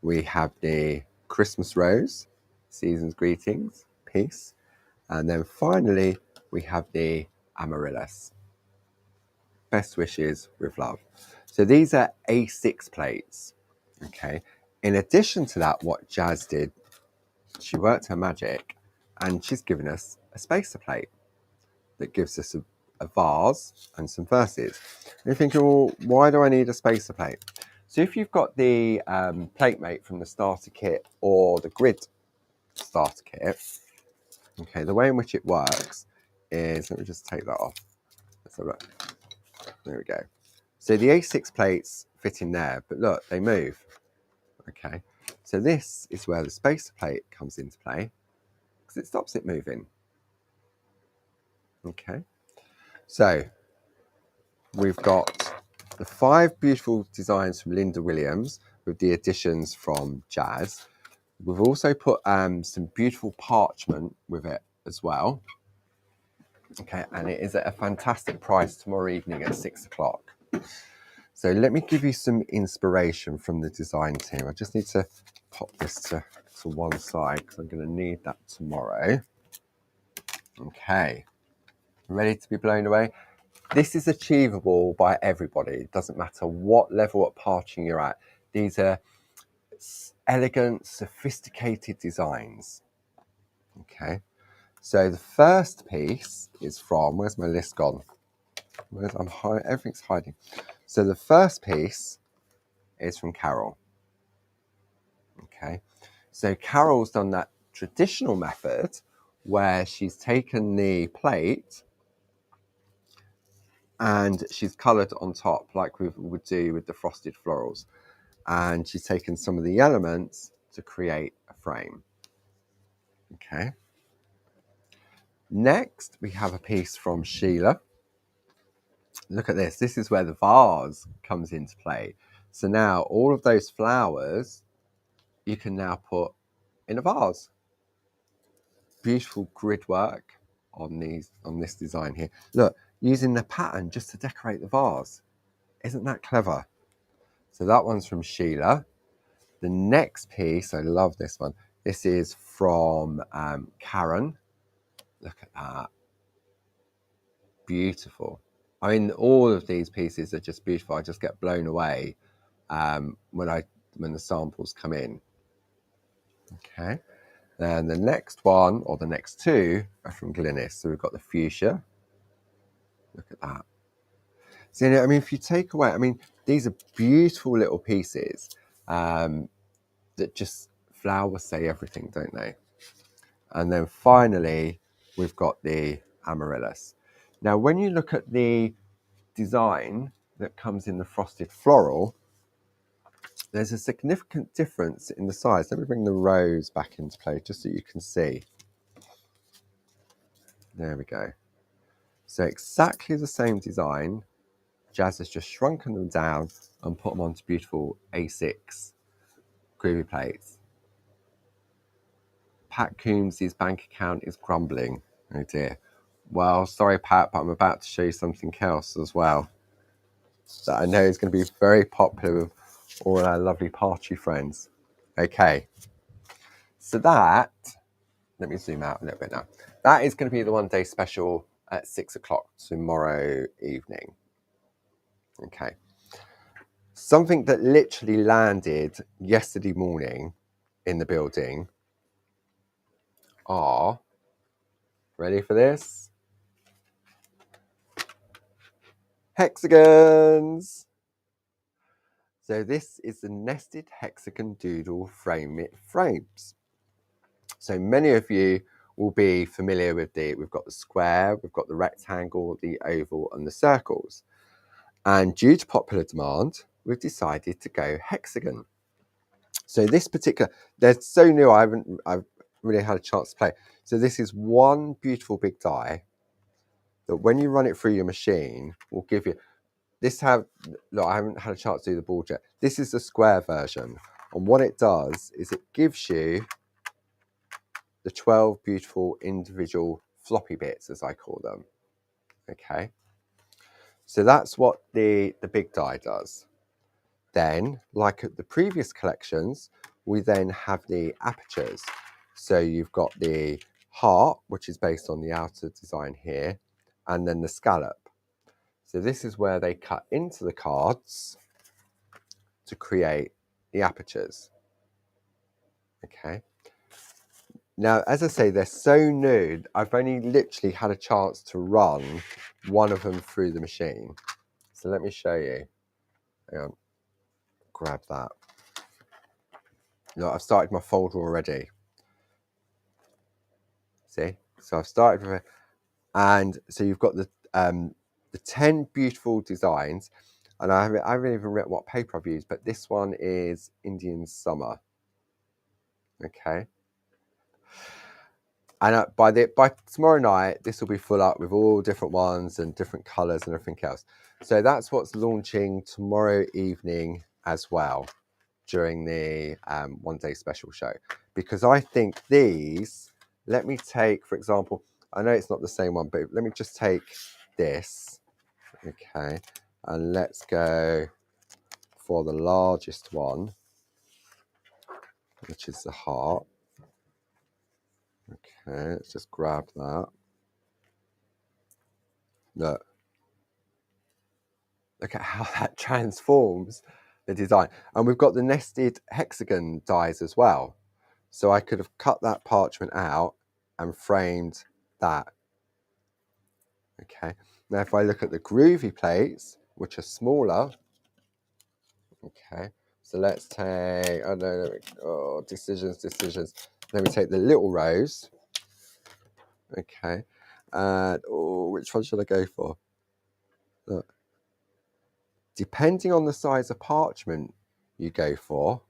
Speaker 1: we have the Christmas rose, season's greetings, peace, and then finally we have the amaryllis, best wishes with love. So these are A6 plates, okay. In addition to that, what Jazz did, she worked her magic and she's given us a spacer plate that gives us a vase and some verses. And you're thinking, well, why do I need a spacer plate? So if you've got the plate mate from the starter kit or the grid starter kit, okay, the way in which it works is, let me just take that off. Let's have a look. There we go. So the A6 plates fit in there, but look, they move. Okay, so this is where the spacer plate comes into play because it stops it moving. Okay, so we've got the 5 beautiful designs from Linda Williams with the additions from Jazz. We've also put some beautiful parchment with it as well. Okay, and it is at a fantastic price tomorrow evening at 6 o'clock. So let me give you some inspiration from the design team. I just need to pop this to one side because I'm going to need that tomorrow. Okay, ready to be blown away? This is achievable by everybody. It doesn't matter what level of parching you're at. These are elegant, sophisticated designs. Okay, so the first piece is from, where's my list gone? Everything's hiding. So the first piece is from Carol. Okay, so Carol's done that traditional method where she's taken the plate and she's coloured on top like we would do with the frosted florals. And she's taken some of the elements to create a frame. Okay. Next, we have a piece from Sheila. Look at this. This is where the vase comes into play. So now all of those flowers you can now put in a vase. Beautiful grid work on this design here. Look, using the pattern just to decorate the vase. Isn't that clever? So that one's from Sheila. The next piece, I love this one. This is from Karen. Look at that. Beautiful. I mean, all of these pieces are just beautiful. I just get blown away when the samples come in. Okay. Then the next one, or the next two, are from Glynis. So we've got the fuchsia. Look at that. So, you know, I mean, if you take away, I mean, these are beautiful little pieces that just flowers say everything, don't they? And then finally, we've got the amaryllis. Now, when you look at the design that comes in the frosted floral, there's a significant difference in the size. Let me bring the rose back into play just so you can see. There we go. So exactly the same design. Jazz has just shrunken them down and put them onto beautiful A6 Groovi plates. Pat Coombs' bank account is crumbling. Oh dear. Well, sorry, Pat, but I'm about to show you something else as well that I know is going to be very popular with all our lovely party friends. Okay. So that, let me zoom out a little bit now. That is going to be the one day special at 6 o'clock tomorrow evening. Okay. Something that literally landed yesterday morning in the building are, ready for this? Hexagons. So this is the nested hexagon doodle frames. So many of you will be familiar with we've got the square, we've got the rectangle, the oval and the circles. And due to popular demand, we've decided to go hexagon. So this particular, they're so new, I've really had a chance to play. So this is one beautiful big die that when you run it through your machine will give you, look, I haven't had a chance to do the board yet. This is the square version. And what it does is it gives you the 12 beautiful individual floppy bits, as I call them. Okay. So that's what the big die does. Then, like at the previous collections, we then have the apertures. So you've got the heart, which is based on the outer design here, and then the scallop. So this is where they cut into the cards to create the apertures. Okay. Now, as I say, they're so new, I've only literally had a chance to run one of them through the machine. So let me show you. Hang on. Grab that. Look, I've started my folder already. See? So I've started with it. And so you've got the 10 beautiful designs. And I haven't even written what paper I've used, but this one is Indian Summer. Okay. And by tomorrow night, this will be full up with all different ones and different colours and everything else. So that's what's launching tomorrow evening as well during the one day special show. Because I think these, let me take, for example, I know it's not the same one, but let me just take this. Okay. And let's go for the largest one, which is the heart. Okay, let's just grab that. Look at how that transforms the design. And we've got the nested hexagon dies as well. So I could have cut that parchment out and framed that. Okay, now if I look at the Groovi plates, which are smaller, okay, so let's take, decisions. Let me take the little rose. Okay. And which one should I go for? Look. Depending on the size of parchment you go for.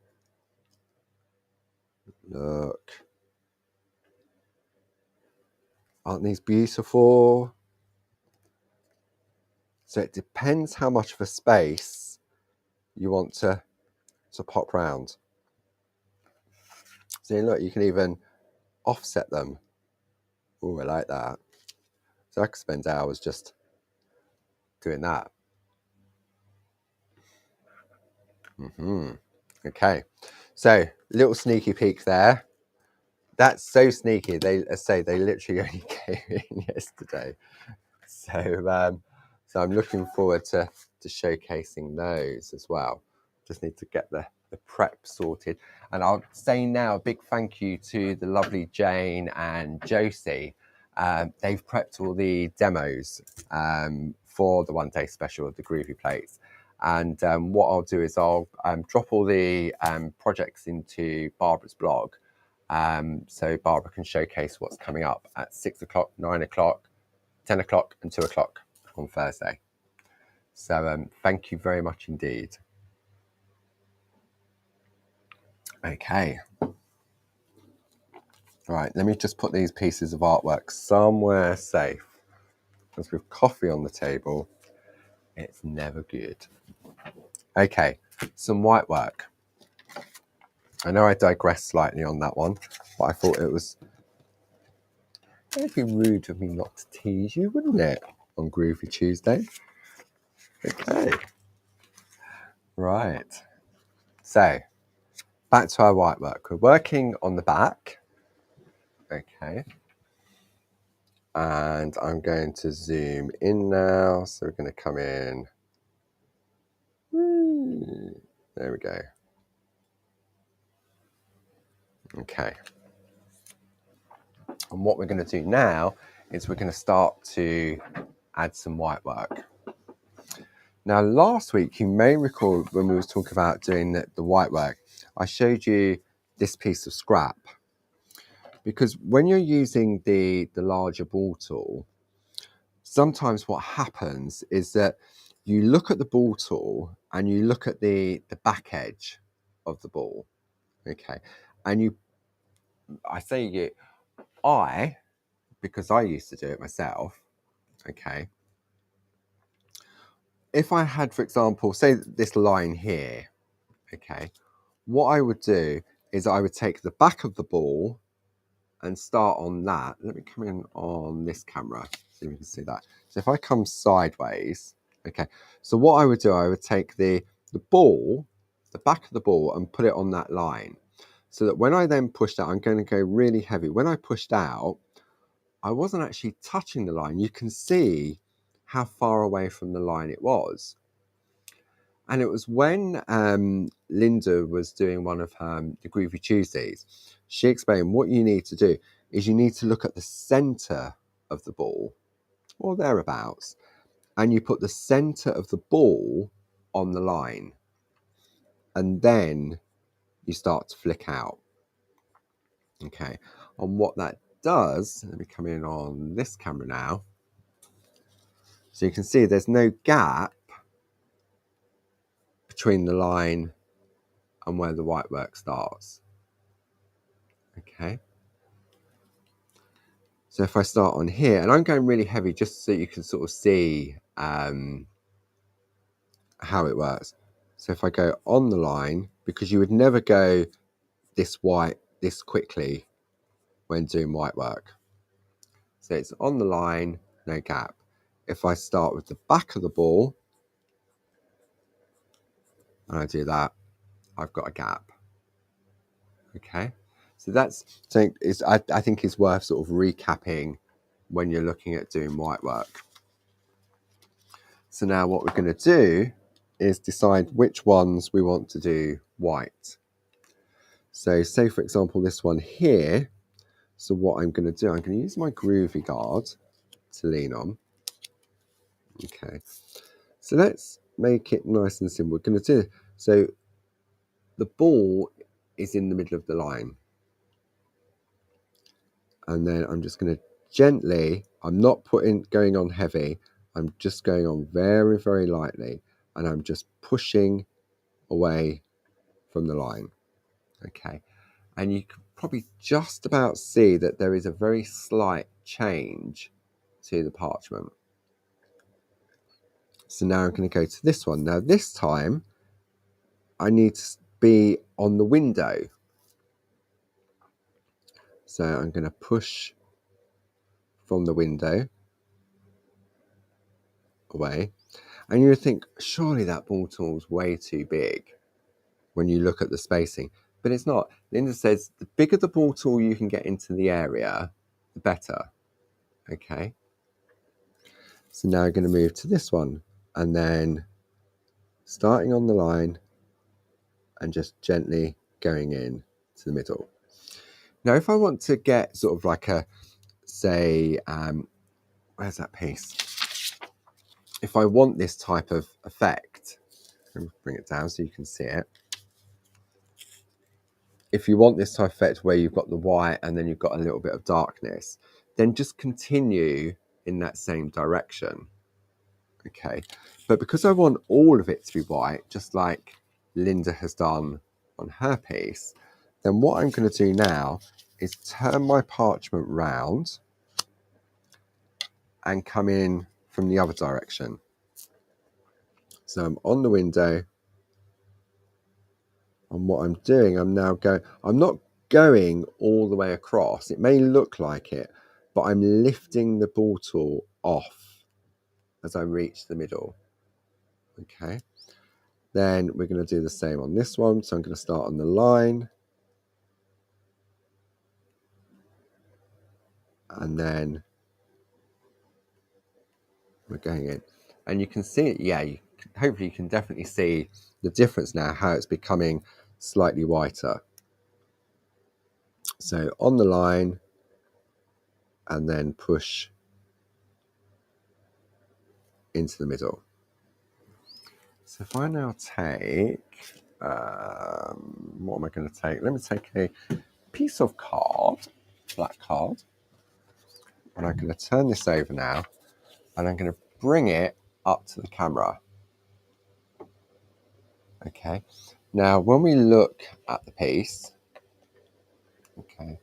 Speaker 1: Look. Aren't these beautiful? So it depends how much of a space you want to pop round. See, look, you can even offset them. Oh, I like that. So I could spend hours just doing that. Okay, so little sneaky peek there. That's so sneaky. They say they literally only came in yesterday. So I'm looking forward to showcasing those as well. Just need to get the prep sorted. And I'll say now a big thank you to the lovely Jane and Josie. They've prepped all the demos for the one day special of the Groovi plates. And what I'll do is I'll drop all the projects into Barbara's blog, so Barbara can showcase what's coming up at 6 o'clock, 9 o'clock, 10 o'clock and 2 o'clock on Thursday. So thank you very much indeed. Okay. Right, let me just put these pieces of artwork somewhere safe. Because with coffee on the table, it's never good. Okay, some white work. I know I digressed slightly on that one, but I thought it was very rude of me not to tease you, wouldn't it, on Groovy Tuesday? Okay. Right. So, back to our white work. We're working on the back. Okay. And I'm going to zoom in now. So we're going to come in. There we go. Okay. And what we're going to do now is we're going to start to add some white work. Now, last week, you may recall when we were talking about doing the white work, I showed you this piece of scrap. Because when you're using the larger ball tool, sometimes what happens is that you look at the ball tool and you look at the back edge of the ball, okay? And because I used to do it myself, okay? If I had, for example, say this line here, okay? What I would do is I would take the back of the ball and start on that. Let me come in on this camera so you can see that. So if I come sideways, okay, so what I would do, I would take the ball, the back of the ball, and put it on that line. So that when I then pushed out, I'm going to go really heavy. When I pushed out, I wasn't actually touching the line. You can see how far away from the line it was. And it was when Linda was doing one of the Groovy Tuesdays, she explained what you need to do is you need to look at the center of the ball, or thereabouts, and you put the center of the ball on the line, and then you start to flick out. Okay, and what that does, let me come in on this camera now, so you can see there's no gap between the line and where the white work starts. Okay. So if I start on here, and I'm going really heavy just so you can sort of see how it works. So if I go on the line, because you would never go this white this quickly when doing white work. So it's on the line, no gap. If I start with the back of the ball, and I do that, I've got a gap. Okay, so that's something I think is worth sort of recapping when you're looking at doing white work. So now what we're going to do is decide which ones we want to do white. So say, for example, this one here. So what I'm going to do, I'm going to use my Groovi guard to lean on. Okay. So let's make it nice and simple. We're going to do, so the ball is in the middle of the line. And then I'm just going to gently, I'm not going on heavy, I'm just going on very, very lightly, and I'm just pushing away from the line. Okay, and you can probably just about see that there is a very slight change to the parchment. So now I'm going to go to this one. Now this time I need to be on the window. So I'm going to push from the window away. And you would think, surely that ball tool's way too big when you look at the spacing. But it's not. Linda says the bigger the ball tool you can get into the area, the better. Okay. So now I'm going to move to this one. And then starting on the line and just gently going in to the middle. Now, if I want to get sort of like a, say, where's that piece? If I want this type of effect, I'll bring it down so you can see it. If you want this type of effect where you've got the white and then you've got a little bit of darkness, then just continue in that same direction. Okay, but because I want all of it to be white, just like Linda has done on her piece, then what I'm going to do now is turn my parchment round and come in from the other direction. So I'm on the window, and what I'm doing, I'm not going all the way across. It may look like it, but I'm lifting the ball tool off as I reach the middle. Okay. Then we're going to do the same on this one. So I'm going to start on the line. And then we're going in. And you can see it, yeah, hopefully you can definitely see the difference now, how it's becoming slightly whiter. So on the line, and then push into the middle. So if I now take, what am I going to take? Let me take a piece of card, black card, and I'm going to turn this over now, and I'm going to bring it up to the camera. Okay, now when we look at the piece, okay,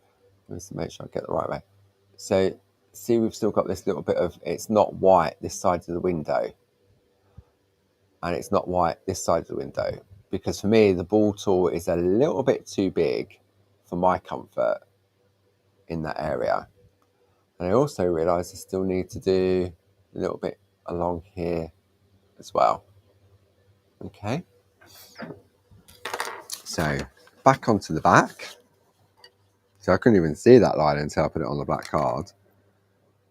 Speaker 1: let's make sure I get the right way. So see, we've still got this little bit of, it's not white this side of the window, and it's not white this side of the window, because for me the ball tool is a little bit too big for my comfort in that area. And I also realise I still need to do a little bit along here as well. Okay, so back onto the back. So I couldn't even see that line until I put it on the black card.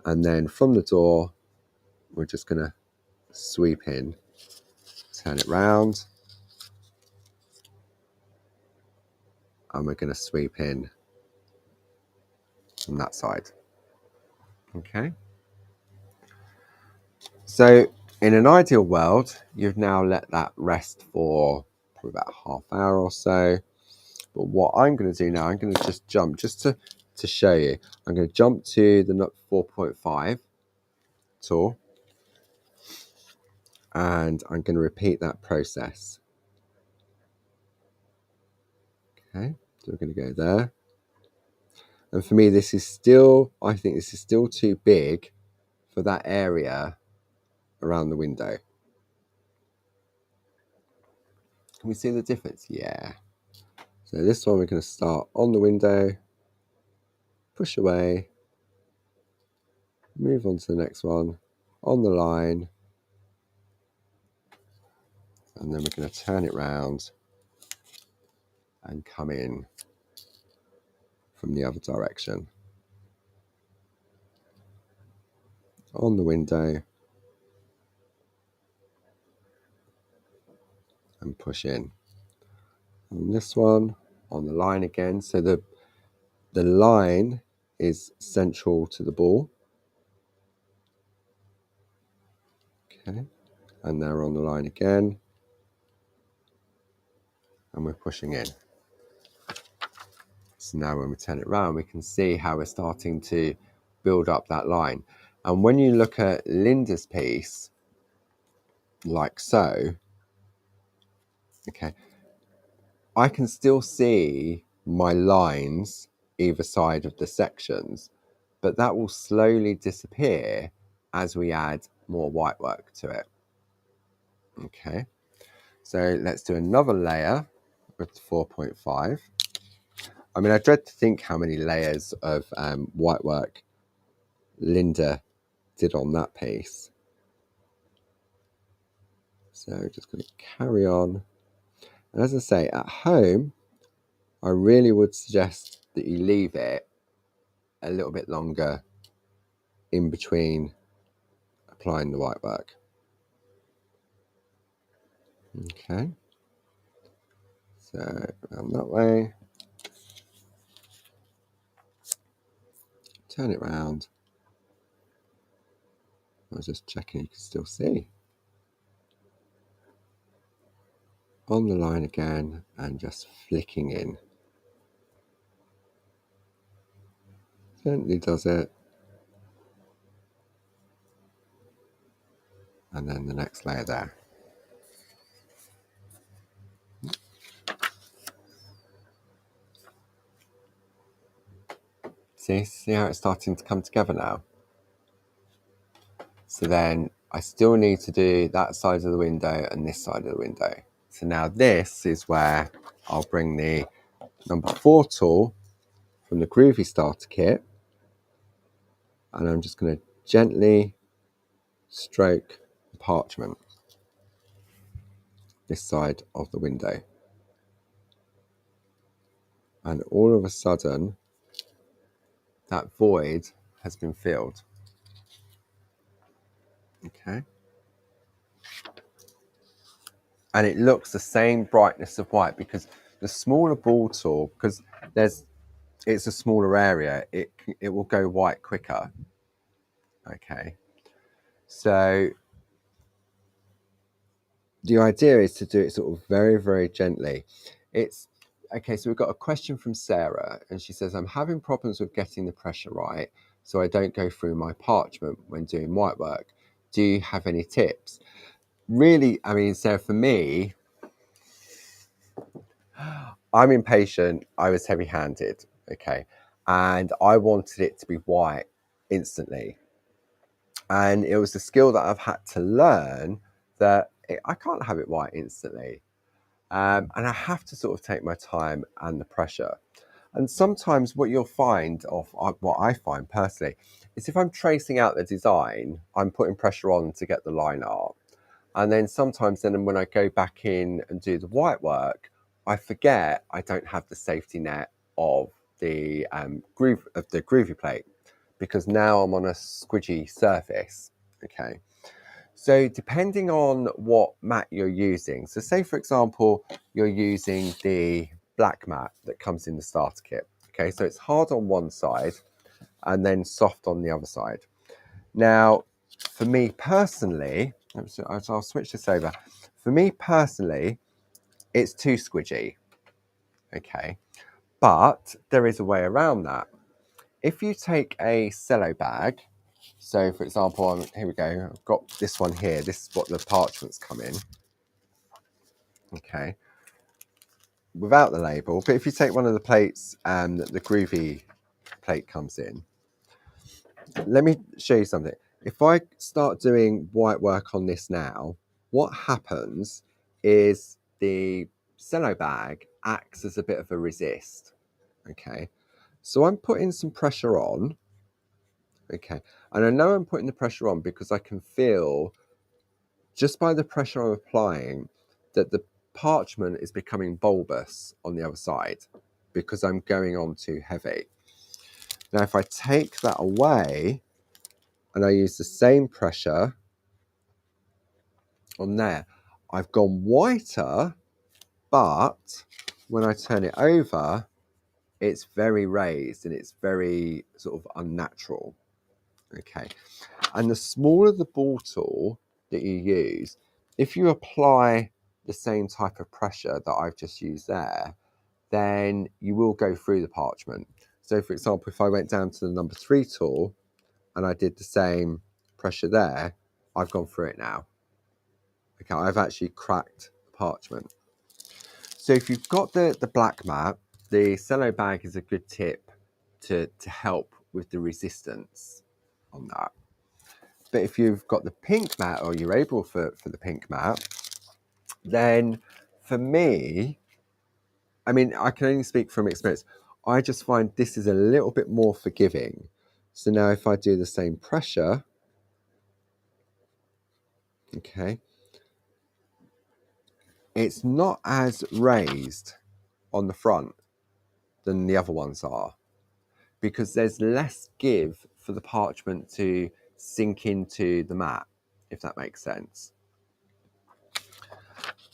Speaker 1: And then from the door, we're just going to sweep in, turn it round, and we're going to sweep in from that side. Okay. So in an ideal world, you've now let that rest for probably about a half hour or so. But what I'm going to do now, I'm going to just jump, just to show you. I'm going to jump to the 4.5 tool, and I'm going to repeat that process. Okay, so we're going to go there. And for me, this is still, I think this is still too big for that area around the window. Can we see the difference? Yeah. So this one, we're going to start on the window, push away, move on to the next one, on the line, and then we're going to turn it round and come in from the other direction. On the window, and push in. And this one, on the line again. So the line is central to the ball. Okay, and now we're on the line again, and we're pushing in. So now when we turn it around, we can see how we're starting to build up that line. And when you look at Linda's piece, like so, okay, I can still see my lines either side of the sections, but that will slowly disappear as we add more white work to it. Okay, so let's do another layer with 4.5. I mean, I dread to think how many layers of white work Linda did on that piece. So just going to carry on. And as I say, at home, I really would suggest that you leave it a little bit longer in between applying the white work. Okay, so around that way, turn it round. I was just checking you can still see. On the line again and just flicking in. Gently does it. And then the next layer there. See how it's starting to come together now? So then I still need to do that side of the window and this side of the window. So now this is where I'll bring the number 4 tool from the Groovi starter kit, and I'm just going to gently stroke the parchment this side of the window. And all of a sudden, that void has been filled. Okay. And it looks the same brightness of white because the smaller ball tool, because it's a smaller area, it will go white quicker. Okay. So the idea is to do it sort of very, very gently. It's okay. So we've got a question from Sarah, and she says, I'm having problems with getting the pressure right, so I don't go through my parchment when doing white work. Do you have any tips? Really, I mean, Sarah, for me, I'm impatient. I was heavy-handed, okay, and I wanted it to be white instantly. And it was a skill that I've had to learn that I can't have it white instantly. And I have to sort of take my time and the pressure. And sometimes what you'll find, what I find personally, is if I'm tracing out the design, I'm putting pressure on to get the line art. And then sometimes then when I go back in and do the white work, I forget I don't have the safety net of the Groovi plate, because now I'm on a squidgy surface. Okay. So depending on what mat you're using, so say for example, you're using the black mat that comes in the starter kit. Okay, so it's hard on one side and then soft on the other side. Now, for me personally, I'll switch this over. For me personally, it's too squidgy. Okay, but there is a way around that. If you take a cello bag, so for example, here we go, I've got this one here, this is what the parchments come in, okay, without the label, but if you take one of the plates that the Groovi plate comes in, let me show you something. If I start doing white work on this now, what happens is the cello bag acts as a bit of a resist, okay, so I'm putting some pressure on. Okay, and I know I'm putting the pressure on because I can feel, just by the pressure I'm applying, that the parchment is becoming bulbous on the other side because I'm going on too heavy. Now, if I take that away and I use the same pressure on there, I've gone whiter, but when I turn it over, it's very raised and it's very sort of unnatural. Okay, and the smaller the ball tool that you use, if you apply the same type of pressure that I've just used there, then you will go through the parchment. So for example, if I went down to the number 3 tool and I did the same pressure there, I've gone through it now. Okay, I've actually cracked the parchment. So if you've got the black mat, the cello bag is a good tip to help with the resistance on that. But if you've got the pink mat, or you're able for the pink mat, then for me, I mean, I can only speak from experience. I just find this is a little bit more forgiving. So now if I do the same pressure, okay, it's not as raised on the front than the other ones are, because there's less give for the parchment to sink into the mat, if that makes sense.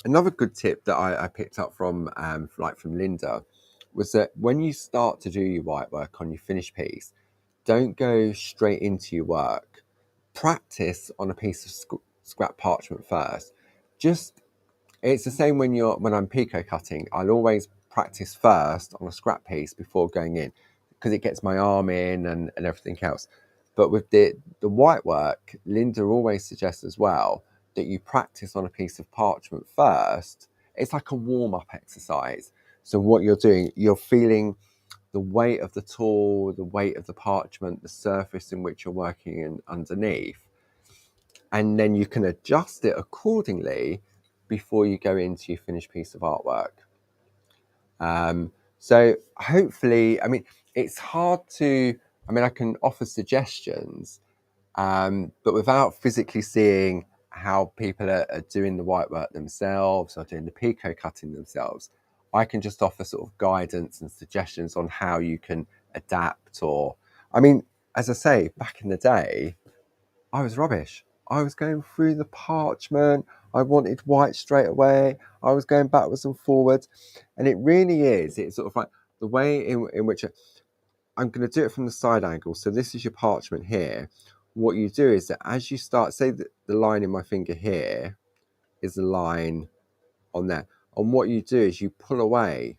Speaker 1: Another good tip that I picked up from Linda was that when you start to do your white work on your finished piece, don't go straight into your work. Practice on a piece of scrap parchment first. It's the same when I'm picot cutting. I'll always practice first on a scrap piece before going in, because it gets my arm in and everything else. But with the white work, Linda always suggests as well that you practice on a piece of parchment first. It's like a warm-up exercise. So what you're doing, you're feeling the weight of the tool, the weight of the parchment, the surface in which you're working in underneath. And then you can adjust it accordingly before you go into your finished piece of artwork. So hopefully, I mean, it's hard to, I mean, I can offer suggestions, but without physically seeing how people are doing the white work themselves or doing the picot cutting themselves, I can just offer sort of guidance and suggestions on how you can adapt. Or, I mean, as I say, back in the day, I was rubbish. I was going through the parchment. I wanted white straight away. I was going backwards and forwards. And it really is. It's sort of like the way in which I'm going to do it from the side angle. So this is your parchment here. What you do is that as you start, say that the line in my finger here is the line on there. And what you do is you pull away.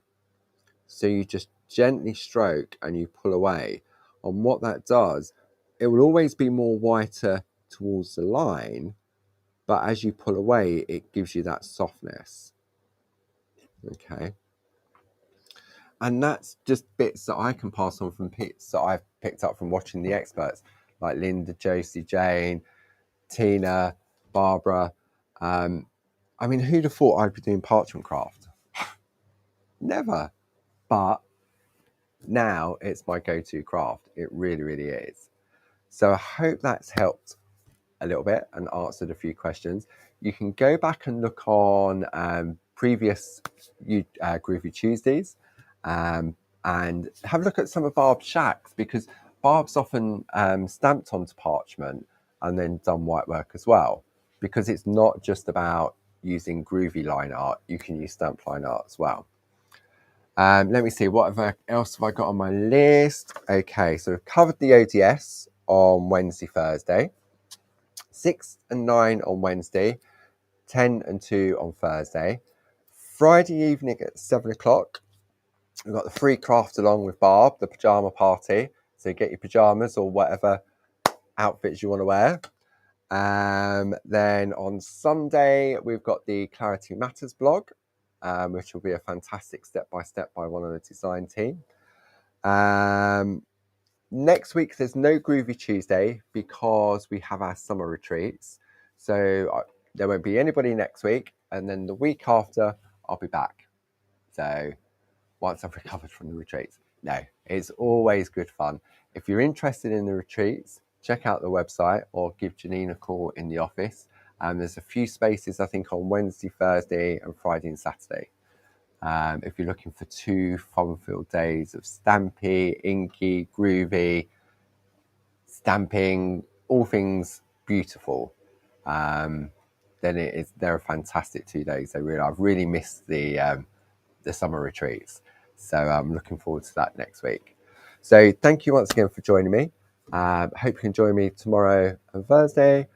Speaker 1: So you just gently stroke and you pull away. And what that does, it will always be more whiter towards the line, but as you pull away, it gives you that softness. Okay. And that's just bits that I can pass on from bits that I've picked up from watching the experts like Linda, Josie, Jane, Tina, Barbara. I mean, who'd have thought I'd be doing parchment craft? Never. But now it's my go-to craft. It really, really is. So I hope that's helped a little bit and answered a few questions. You can go back and look on previous Groovi Tuesdays and have a look at some of Barb's shacks, because Barb's often stamped onto parchment and then done white work as well, because it's not just about using Groovi line art, you can use stamped line art as well. Let me see, what else have I got on my list? Okay, so we've covered the ODS on Wednesday, Thursday, 6 and 9 on Wednesday, 10 and 2 on Thursday. Friday evening at 7 o'clock, we've got the free craft along with Barb, the pyjama party. So get your pyjamas or whatever outfits you want to wear. Then on Sunday, we've got the Clarity Matters blog, which will be a fantastic step-by-step by one of the design team. Next week, there's no Groovi Tuesday because we have our summer retreats. So there won't be anybody next week. And then the week after, I'll be back. So once I've recovered from the retreats. No, it's always good fun. If you're interested in the retreats, check out the website or give Janine a call in the office. There's a few spaces, I think, on Wednesday, Thursday, and Friday and Saturday. If you're looking for 2 fun-filled days of stampy, inky, groovy, stamping, all things beautiful, then they're a fantastic 2 days. I've really missed the summer retreats. So I'm looking forward to that next week. So thank you once again for joining me. Hope you can join me tomorrow and Thursday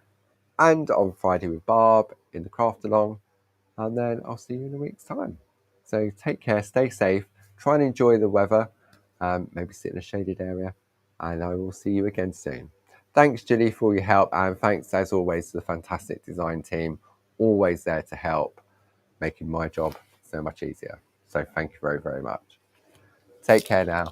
Speaker 1: and on Friday with Barb in the craft along. And then I'll see you in a week's time. So take care, stay safe, try and enjoy the weather. Maybe sit in a shaded area, and I will see you again soon. Thanks, Julie, for all your help, and thanks, as always, to the fantastic design team, always there to help, making my job so much easier. So thank you very, very much. Take care now.